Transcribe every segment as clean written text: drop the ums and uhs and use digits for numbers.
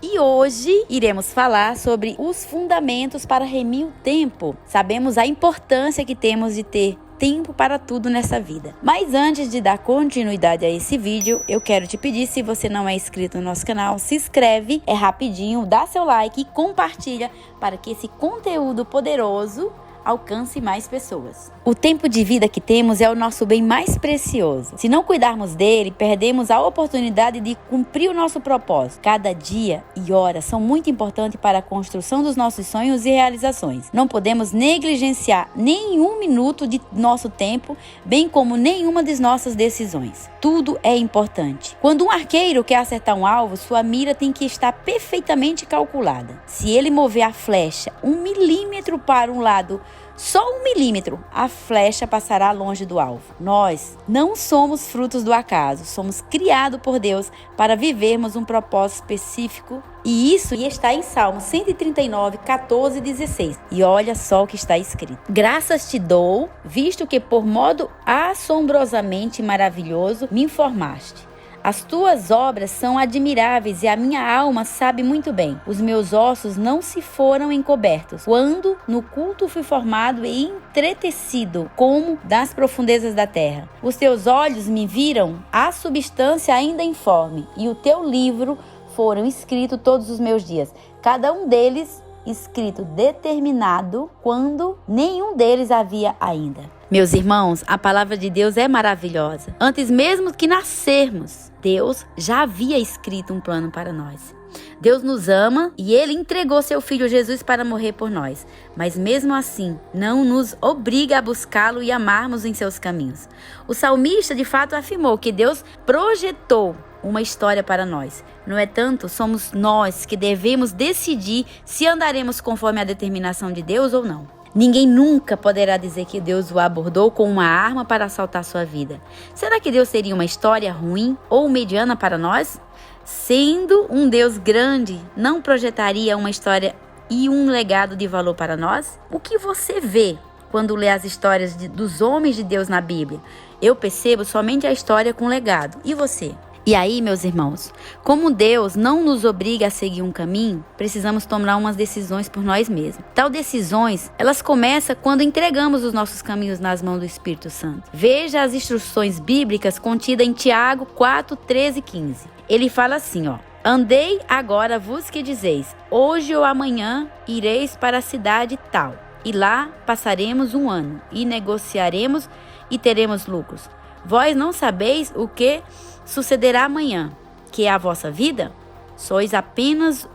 E hoje iremos falar sobre os fundamentos para remir o tempo. Sabemos a importância que temos de ter tempo para tudo nessa vida. Mas antes de dar continuidade a esse vídeo, eu quero te pedir, se você não é inscrito no nosso canal, se inscreve, é rapidinho, dá seu like e compartilha para que esse conteúdo poderoso alcance mais pessoas. O tempo de vida que temos é o nosso bem mais precioso. Se não cuidarmos dele, perdemos a oportunidade de cumprir o nosso propósito. Cada dia e hora são muito importantes para a construção dos nossos sonhos e realizações. Não podemos negligenciar nenhum minuto de nosso tempo, bem como nenhuma das nossas decisões. Tudo é importante. Quando um arqueiro quer acertar um alvo, sua mira tem que estar perfeitamente calculada. Se ele mover a flecha 1 milímetro para um lado, só 1 milímetro, a flecha passará longe do alvo. Nós não somos frutos do acaso, somos criados por Deus para vivermos um propósito específico. E isso está em Salmo 139, 14 e 16. E olha só o que está escrito. Graças te dou, visto que por modo assombrosamente maravilhoso me informaste. As tuas obras são admiráveis e a minha alma sabe muito bem. Os meus ossos não se foram encobertos, quando no culto fui formado e entretecido, como das profundezas da terra. Os teus olhos me viram a substância ainda informe, e o teu livro foram escritos todos os meus dias, cada um deles escrito determinado, quando nenhum deles havia ainda. Meus irmãos, a palavra de Deus é maravilhosa. Antes mesmo que nascermos, Deus já havia escrito um plano para nós. Deus nos ama e Ele entregou seu Filho Jesus para morrer por nós. Mas mesmo assim, não nos obriga a buscá-lo e amarmos em seus caminhos. O salmista de fato afirmou que Deus projetou uma história para nós. No entanto, somos nós que devemos decidir se andaremos conforme a determinação de Deus ou não. Ninguém nunca poderá dizer que Deus o abordou com uma arma para assaltar sua vida. Será que Deus teria uma história ruim ou mediana para nós? Sendo um Deus grande, não projetaria uma história e um legado de valor para nós? O que você vê quando lê as histórias dos homens de Deus na Bíblia? Eu percebo somente a história com legado. E você? E aí, meus irmãos, como Deus não nos obriga a seguir um caminho, precisamos tomar umas decisões por nós mesmos. Tal decisões, elas começam quando entregamos os nossos caminhos nas mãos do Espírito Santo. Veja as instruções bíblicas contidas em Tiago 4, 13 e 15. Ele fala assim, Andei agora vos que dizeis, hoje ou amanhã ireis para a cidade tal, e lá passaremos um ano, e negociaremos e teremos lucros. Vós não sabeis o que sucederá amanhã, que é a vossa vida? Sois apenas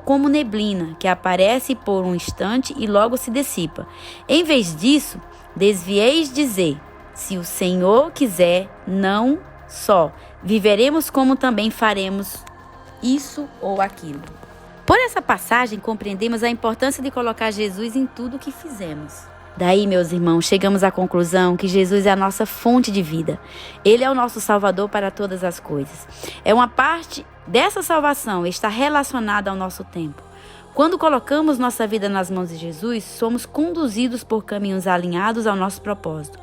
como neblina, que aparece por um instante e logo se dissipa. Em vez disso, desvieis dizer, se o Senhor quiser, não só viveremos, como também faremos isso ou aquilo. Por essa passagem, compreendemos a importância de colocar Jesus em tudo o que fizemos. Daí, meus irmãos, chegamos à conclusão que Jesus é a nossa fonte de vida. Ele é o nosso Salvador para todas as coisas. É uma parte dessa salvação está relacionada ao nosso tempo. Quando colocamos nossa vida nas mãos de Jesus, somos conduzidos por caminhos alinhados ao nosso propósito.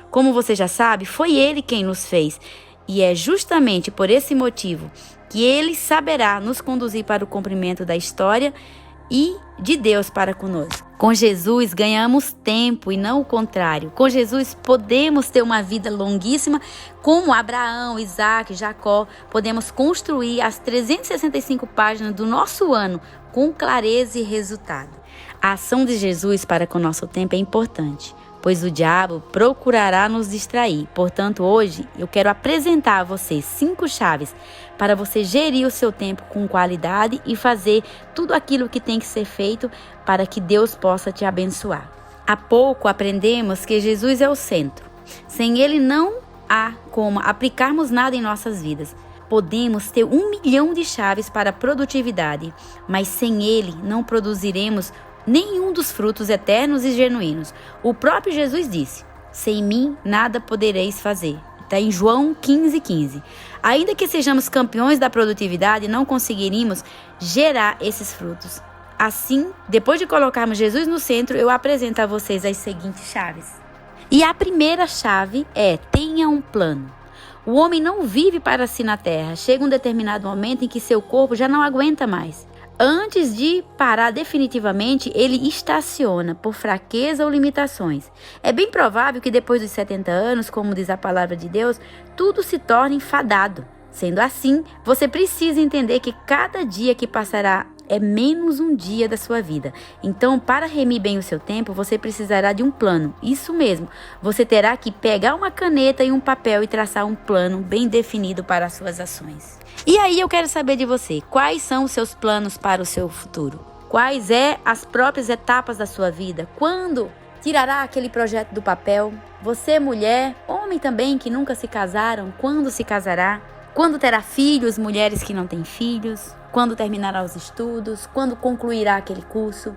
Como você já sabe, foi Ele quem nos fez. E é justamente por esse motivo que Ele saberá nos conduzir para o cumprimento da história e de Deus para conosco. Com Jesus ganhamos tempo e não o contrário. Com Jesus podemos ter uma vida longuíssima, como Abraão, Isaac, Jacó. Podemos construir as 365 páginas do nosso ano com clareza e resultado. A ação de Jesus para com o nosso tempo é importante, pois o diabo procurará nos distrair. Portanto, hoje eu quero apresentar a você 5 chaves para você gerir o seu tempo com qualidade e fazer tudo aquilo que tem que ser feito para que Deus possa te abençoar. Há pouco aprendemos que Jesus é o centro. Sem Ele não há como aplicarmos nada em nossas vidas. Podemos ter 1 milhão de chaves para a produtividade, mas sem Ele não produziremos nenhum dos frutos eternos e genuínos. O próprio Jesus disse, sem mim nada podereis fazer. Está em João 15:15. Ainda que sejamos campeões da produtividade, não conseguiríamos gerar esses frutos. Assim, depois de colocarmos Jesus no centro, eu apresento a vocês as seguintes chaves. E a primeira chave é: tenha um plano. O homem não vive para si na terra. Chega um determinado momento em que seu corpo já não aguenta mais. Antes de parar definitivamente, ele estaciona por fraqueza ou limitações. É bem provável que depois dos 70 anos, como diz a palavra de Deus, tudo se torne enfadado. Sendo assim, você precisa entender que cada dia que passará é menos um dia da sua vida. Então, para remir bem o seu tempo, você precisará de um plano. Isso mesmo, você terá que pegar uma caneta e um papel e traçar um plano bem definido para as suas ações. E aí eu quero saber de você, quais são os seus planos para o seu futuro? Quais as próprias etapas da sua vida? Quando tirará aquele projeto do papel? Você, mulher, homem também que nunca se casaram, quando se casará? Quando terá filhos, mulheres que não têm filhos? Quando terminará os estudos? Quando concluirá aquele curso?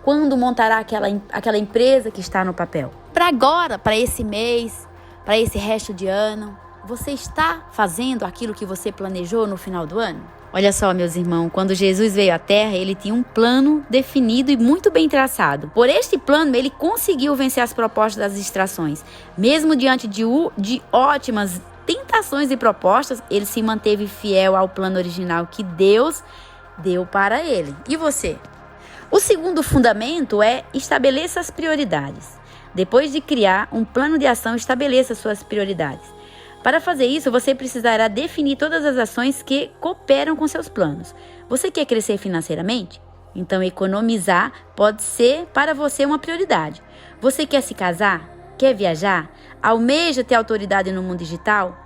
Quando montará aquela empresa que está no papel? Para agora, para esse mês, para esse resto de ano, você está fazendo aquilo que você planejou no final do ano? Olha só, meus irmãos, quando Jesus veio à Terra, ele tinha um plano definido e muito bem traçado. Por este plano, ele conseguiu vencer as propostas das distrações. Mesmo diante de ótimas tentações e propostas, ele se manteve fiel ao plano original que Deus deu para ele. E você? O segundo fundamento é estabeleça as prioridades. Depois de criar um plano de ação, estabeleça suas prioridades. Para fazer isso, você precisará definir todas as ações que cooperam com seus planos. Você quer crescer financeiramente? Então, economizar pode ser para você uma prioridade. Você quer se casar? Quer viajar? Almeja ter autoridade no mundo digital?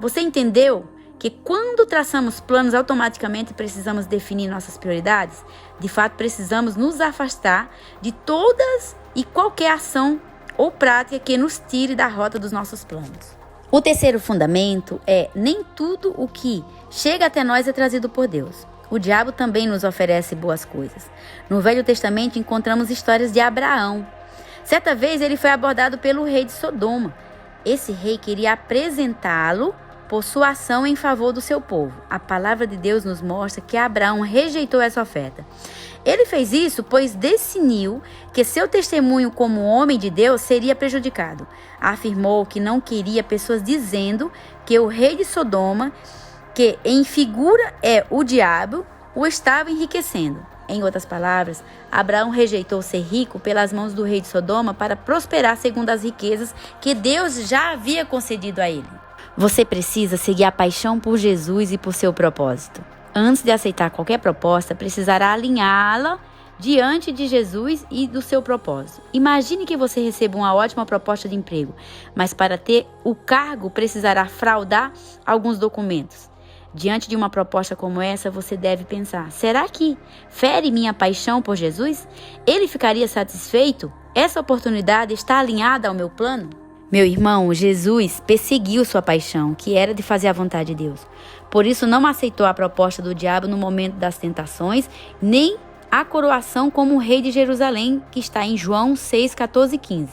Você entendeu que quando traçamos planos, automaticamente precisamos definir nossas prioridades? De fato, precisamos nos afastar de todas e qualquer ação ou prática que nos tire da rota dos nossos planos. O terceiro fundamento é: nem tudo o que chega até nós é trazido por Deus. O diabo também nos oferece boas coisas. No Velho Testamento encontramos histórias de Abraão. Certa vez ele foi abordado pelo rei de Sodoma. Esse rei queria apresentá-lo por sua ação em favor do seu povo. A palavra de Deus nos mostra que Abraão rejeitou essa oferta. Ele fez isso pois discerniu que seu testemunho como homem de Deus seria prejudicado. Afirmou que não queria pessoas dizendo que o rei de Sodoma, que em figura é o diabo, o estava enriquecendo. Em outras palavras, Abraão rejeitou ser rico pelas mãos do rei de Sodoma para prosperar segundo as riquezas que Deus já havia concedido a ele. Você precisa seguir a paixão por Jesus e por seu propósito. Antes de aceitar qualquer proposta, precisará alinhá-la diante de Jesus e do seu propósito. Imagine que você receba uma ótima proposta de emprego, mas para ter o cargo precisará fraudar alguns documentos. Diante de uma proposta como essa, você deve pensar: será que fere minha paixão por Jesus? Ele ficaria satisfeito? Essa oportunidade está alinhada ao meu plano? Meu irmão, Jesus perseguiu sua paixão, que era de fazer a vontade de Deus. Por isso, não aceitou a proposta do diabo no momento das tentações, nem a coroação como rei de Jerusalém, que está em João 6, 14 e 15.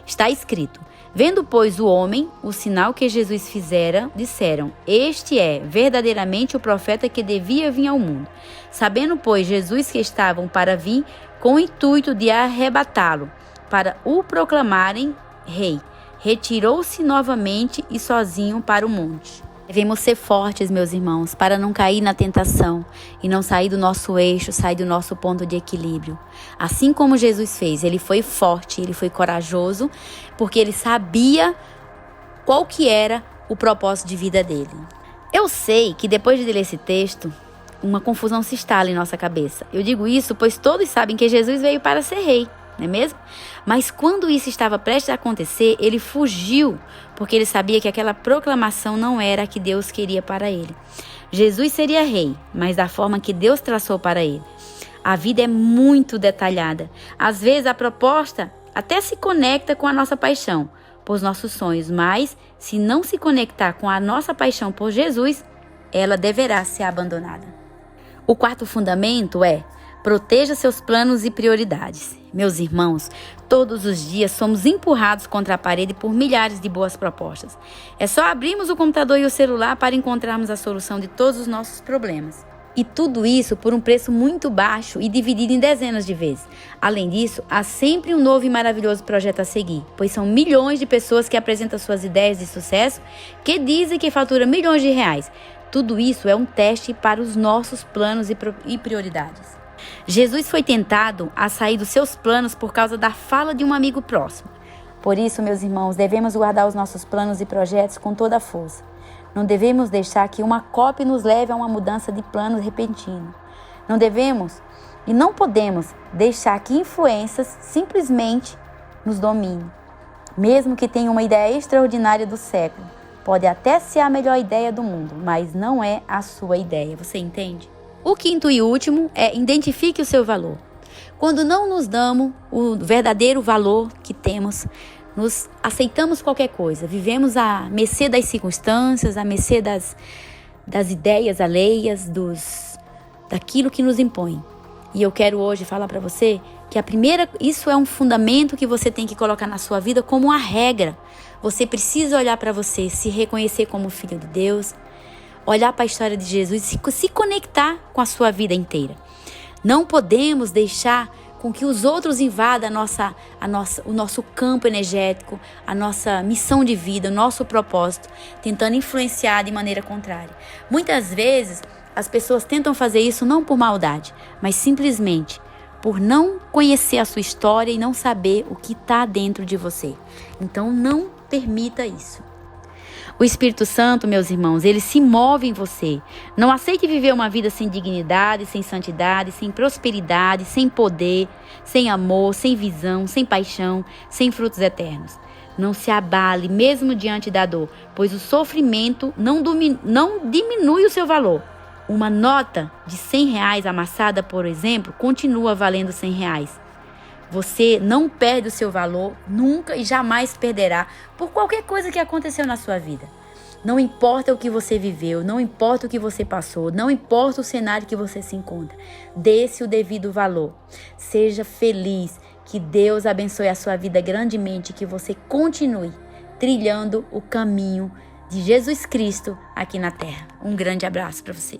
Está escrito: vendo, pois, o homem, o sinal que Jesus fizera, disseram: este é verdadeiramente o profeta que devia vir ao mundo. Sabendo, pois, Jesus que estavam para vir, com o intuito de arrebatá-lo, para o proclamarem rei, retirou-se novamente e sozinho para o monte. Devemos ser fortes, meus irmãos, para não cair na tentação e não sair do nosso eixo, sair do nosso ponto de equilíbrio. Assim como Jesus fez, ele foi forte, ele foi corajoso, porque ele sabia qual que era o propósito de vida dele. Eu sei que depois de ler esse texto, uma confusão se instala em nossa cabeça. Eu digo isso pois todos sabem que Jesus veio para ser rei, não é mesmo? Mas quando isso estava prestes a acontecer, ele fugiu, porque ele sabia que aquela proclamação não era a que Deus queria para ele. Jesus seria rei, mas da forma que Deus traçou para ele. A vida é muito detalhada. Às vezes a proposta até se conecta com a nossa paixão por nossos sonhos, mas se não se conectar com a nossa paixão por Jesus, ela deverá ser abandonada. O quarto fundamento é: proteja seus planos e prioridades. Meus irmãos, todos os dias somos empurrados contra a parede por milhares de boas propostas. É só abrirmos o computador e o celular para encontrarmos a solução de todos os nossos problemas. E tudo isso por um preço muito baixo e dividido em dezenas de vezes. Além disso, há sempre um novo e maravilhoso projeto a seguir, pois são milhões de pessoas que apresentam suas ideias de sucesso, que dizem que faturam milhões de reais. Tudo isso é um teste para os nossos planos e prioridades. Jesus foi tentado a sair dos seus planos por causa da fala de um amigo próximo. Por isso, meus irmãos, devemos guardar os nossos planos e projetos com toda a força. Não devemos deixar que uma cópia nos leve a uma mudança de planos repentino. Não devemos e não podemos deixar que influências simplesmente nos dominem. Mesmo que tenha uma ideia extraordinária do século, pode até ser a melhor ideia do mundo, mas não é a sua ideia, você entende? O quinto e último é identifique o seu valor. Quando não nos damos o verdadeiro valor que temos, nos aceitamos qualquer coisa, vivemos à mercê das circunstâncias, à mercê das ideias alheias, daquilo que nos impõe. E eu quero hoje falar para você que isso é um fundamento que você tem que colocar na sua vida como uma regra. Você precisa olhar para você, se reconhecer como filho de Deus, olhar para a história de Jesus e se conectar com a sua vida inteira. Não podemos deixar com que os outros invadam o nosso campo energético, a nossa missão de vida, o nosso propósito, tentando influenciar de maneira contrária. Muitas vezes, as pessoas tentam fazer isso não por maldade, mas simplesmente por não conhecer a sua história e não saber o que está dentro de você. Então, não permita isso. O Espírito Santo, meus irmãos, ele se move em você. Não aceite viver uma vida sem dignidade, sem santidade, sem prosperidade, sem poder, sem amor, sem visão, sem paixão, sem frutos eternos. Não se abale, mesmo diante da dor, pois o sofrimento não diminui o seu valor. Uma nota de R$100 amassada, por exemplo, continua valendo R$100. Você não perde o seu valor, nunca e jamais perderá por qualquer coisa que aconteceu na sua vida. Não importa o que você viveu, não importa o que você passou, não importa o cenário que você se encontra. Dê-se o devido valor. Seja feliz, que Deus abençoe a sua vida grandemente, que você continue trilhando o caminho de Jesus Cristo aqui na Terra. Um grande abraço para você.